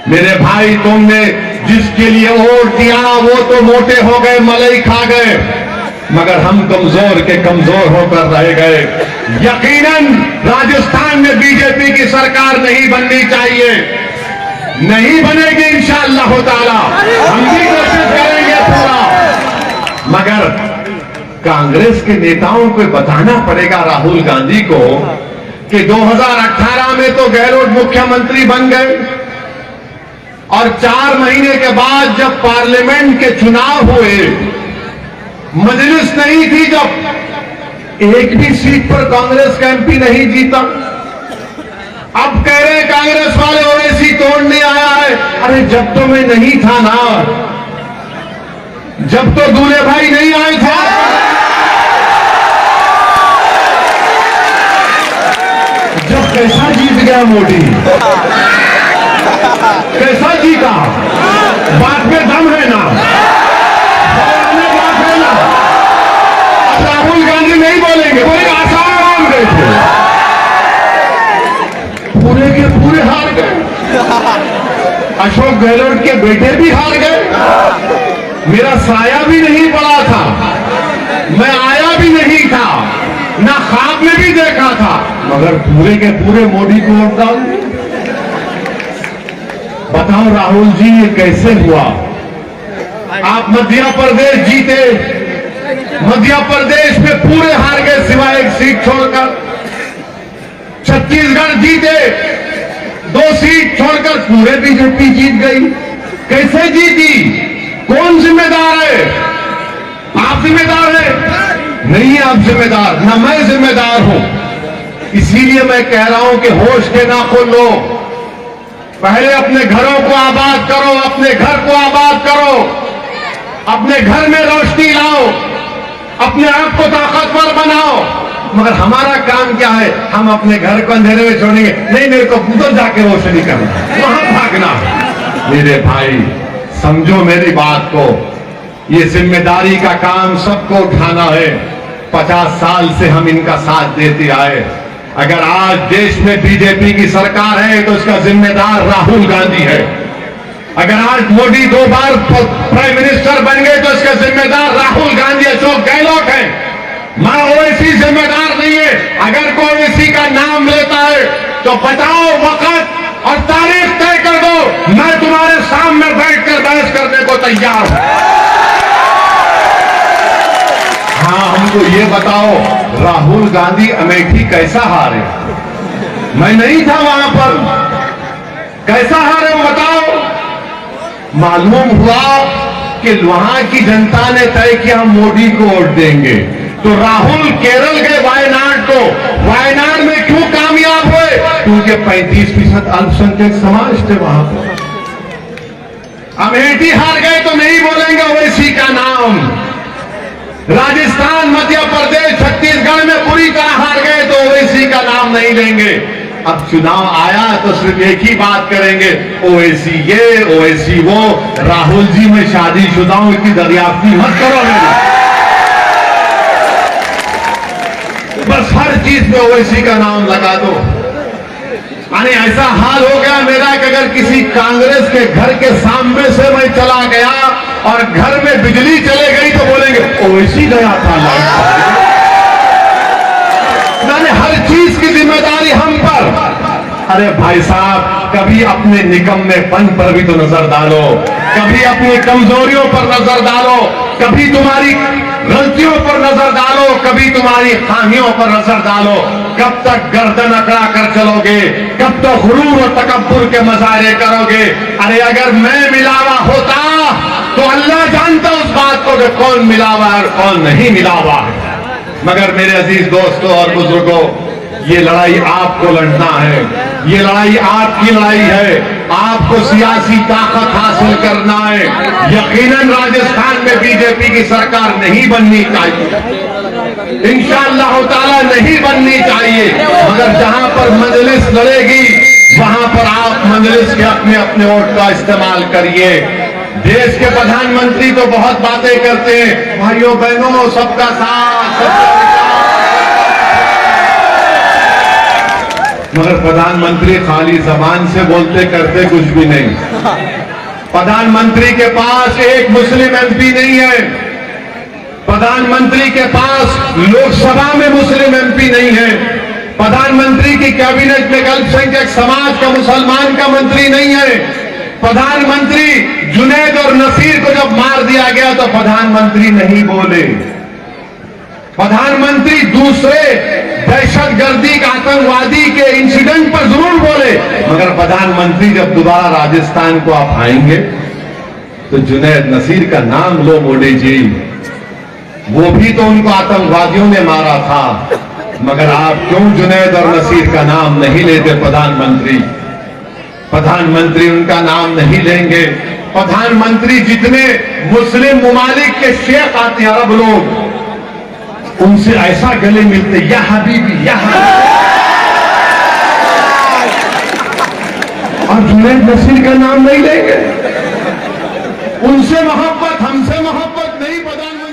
मेरे भाई, तुमने जिसके लिए वोट दिया वो तो मोटे हो गए, मलाई खा गए, मगर हम कमजोर के कमजोर होकर रह गए। यकीनन राजस्थान में बीजेपी की सरकार नहीं बननी चाहिए, नहीं बनेगी इंशाअल्लाह ताला, हम भी कोशिश करेंगे पूरा। मगर कांग्रेस के नेताओं को बताना पड़ेगा राहुल गांधी को कि 2018 में तो गहलोत मुख्यमंत्री बन गए और 4 महीने के बाद जब पार्लियामेंट के चुनाव हुए, मजलिस नहीं थी, जब एक भी सीट पर कांग्रेस का एमपी नहीं जीता। अब कह रहे कांग्रेस वाले ओवैसी तोड़ने आया है। अरे जब तो मैं नहीं था ना, जब तो दूल्हे भाई नहीं आए थे, जब कैसा जीत गया मोदी, कैसा जीता, बात में दम है ना, बात है ना। अब राहुल गांधी नहीं बोलेंगे, बोलेंगे आसाम मान गए थे, पूरे के पूरे हार गए। अशोक गहलोत के बेटे भी हार गए, मेरा साया भी नहीं पड़ा था, मैं आया भी नहीं था, ना ख्वाब में भी देखा था, मगर पूरे के पूरे मोदी को वोट डाल दिया। बताओ राहुल जी ये कैसे हुआ? आप मध्य प्रदेश जीते, मध्य प्रदेश में पूरे हार गए सिवाय एक सीट छोड़कर। छत्तीसगढ़ जीते, 2 सीट छोड़कर पूरे बीजेपी जीत गई। कैसे जीती? कौन जिम्मेदार है? आप जिम्मेदार है? नहीं है आप जिम्मेदार, ना मैं जिम्मेदार हूं। इसीलिए मैं कह रहा हूं कि होश के नाखून लो, पहले अपने घरों को आबाद करो, अपने घर को आबाद करो, अपने घर में रोशनी लाओ, अपने आप को ताकतवर बनाओ। मगर हमारा काम क्या है? हम अपने घर को अंधेरे में छोड़ेंगे? नहीं, मेरे को उधर जाके रोशनी करना, वहां भागना। मेरे भाई समझो मेरी बात को, ये जिम्मेदारी का काम सबको उठाना है। 50 साल से हम इनका साथ देते आए। अगर आज देश में बीजेपी की सरकार है तो इसका जिम्मेदार राहुल गांधी है। अगर आज मोदी 2 बार प्राइम मिनिस्टर बन गए तो इसका जिम्मेदार राहुल गांधी, अशोक गहलोत है। मैं ओवैसी जिम्मेदार नहीं है। अगर कोई ओवैसी का नाम लेता है तो बताओ वक्त और तारीख तय कर दो, मैं तुम्हारे सामने बैठकर बहस करने को तैयार हूं। हाँ, हमको ये बताओ राहुल गांधी अमेठी कैसा हारे? मैं नहीं था वहां पर, कैसा हारे वो बताओ। मालूम हुआ कि वहां की जनता ने तय किया हम मोदी को वोट देंगे, तो राहुल केरल गए वायनाड को। वायनाड में क्यों कामयाब हुए? क्योंकि 35% अल्पसंख्यक समाज थे वहां पर। अमेठी हार गए तो नहीं बोलेंगे ओवैसी का नाम। राजस्थान, मध्य प्रदेश, छत्तीसगढ़ में पूरी तरह हार गए तो ओवैसी का नाम नहीं लेंगे। अब चुनाव आया तो सिर्फ एक ही बात करेंगे, ओवैसी ये, ओवैसी वो। राहुल जी में शादीशुदाओं की दरियाफ्ती मत करो मेरी, बस हर चीज में ओवैसी का नाम लगा दो। यानी ऐसा हाल हो गया मेरा कि अगर किसी कांग्रेस के घर के सामने से मैं चला गया और घर में बिजली चले गई तो बोलेंगे ओवैसी गया था लाइट। मैंने हर चीज की जिम्मेदारी हम पर। अरे भाई साहब, कभी अपने निकम्मेपन पर भी तो नजर डालो, कभी अपनी कमजोरियों पर नजर डालो, कभी तुम्हारी गलतियों पर नजर डालो, कभी तुम्हारी खामियों पर नजर डालो। कब तक गर्दन अकड़ा कर चलोगे? कब तक गुरूर और तकब्बुर के मजारे करोगे? अरे अगर मैं मिलावा होता तो अल्लाह जानता उस बात को कि कौन मिलावा है और कौन नहीं मिलावा है। मगर मेरे अजीज दोस्तों और बुजुर्गों, ये लड़ाई आपको लड़ना है, ये लड़ाई आपकी लड़ाई है। आपको सियासी ताकत हासिल करना है। यकीनन राजस्थान में बीजेपी की सरकार नहीं बननी चाहिए, इंशाअल्लाह ताला नहीं बननी चाहिए। मगर जहां पर मजलिस लड़ेगी वहां पर आप मजलिस के अपने अपने वोट का इस्तेमाल करिए। देश के प्रधानमंत्री तो बहुत बातें करते हैं, भाइयों बहनों सबका साथ, सबका विकास, मगर प्रधानमंत्री खाली जबान से बोलते करते कुछ भी नहीं। प्रधानमंत्री के पास एक मुस्लिम एमपी नहीं है, प्रधानमंत्री के पास लोकसभा में मुस्लिम एमपी नहीं है, प्रधानमंत्री की कैबिनेट में अल्पसंख्यक समाज का मुसलमान का मंत्री नहीं है। प्रधानमंत्री जुनैद और नसीर को जब मार दिया गया तो प्रधानमंत्री नहीं बोले। प्रधानमंत्री दूसरे दहशतगर्दी का आतंकवादी के इंसिडेंट पर जरूर बोले, मगर प्रधानमंत्री जब दोबारा राजस्थान को आप आएंगे तो जुनैद नसीर का नाम लो मोदी जी, वो भी तो उनको आतंकवादियों ने मारा था, मगर आप क्यों जुनैद और नसीर का नाम नहीं लेते? प्रधानमंत्री उनका नाम नहीं लेंगे। प्रधानमंत्री जितने मुस्लिम ममालिक के शेख आते हैं, अरब लोग, उनसे ऐसा गले मिलते, या हबीबी या हबीबी, और जुनैद नसीर का नाम नहीं लेंगे। उनसे मोहब्बत, हमसे मोहब्बत नहीं। प्रधानमंत्री